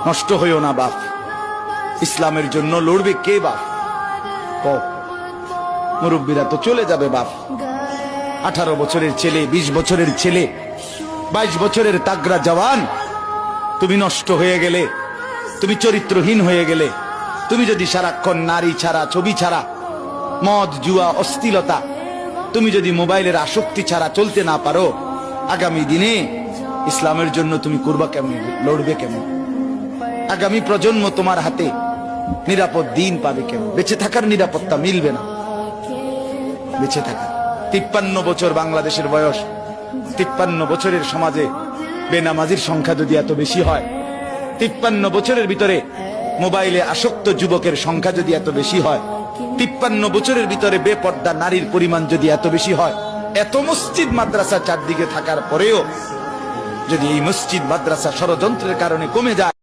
নষ্ট হইও না বাপ। ইসলামের জন্য লড়বে কে বাপ? মুরব্বীরা তো চলে যাবে বাপ। 18 বছরের ছেলে, 20 বছরের ছেলে, 22 বছরের তাগড়া জওয়ান, তুমি নষ্ট হয়ে গেলে, তুমি চরিত্রহীন হয়ে গেলে, তুমি যদি সারাক্ষণ নারী ছাড়া, ছবি ছাড়া, মদ জুয়া অশ্লীলতা, তুমি যদি মোবাইলের আসক্তি ছাড়া চলতে না পারো, আগামী দিনে ইসলামের জন্য তুমি করবা কেমন, লড়বে কেমন? আগামী প্রজন্ম তোমার হাতে নিরাপদ দিন পাবে কেমন? বেঁচে থাকার নিরাপত্তা মিলবে না। বেঁচে থাকা 53 বছর বাংলাদেশের বয়স, 53 বছরের সমাজে বেনামাজির সংখ্যা যদি এত বেশি হয়, 53 বছরের ভিতরে মোবাইলে আসক্ত যুবকের সংখ্যা যদি এত বেশি হয়, 53 বছরের ভিতরে বেপর্দা নারীর পরিমাণ যদি এত বেশি হয়, এত মসজিদ মাদ্রাসা চারদিকে থাকার পরেও যদি এই মসজিদ মাদ্রাসা ষড়যন্ত্রের কারণে কমে যায়,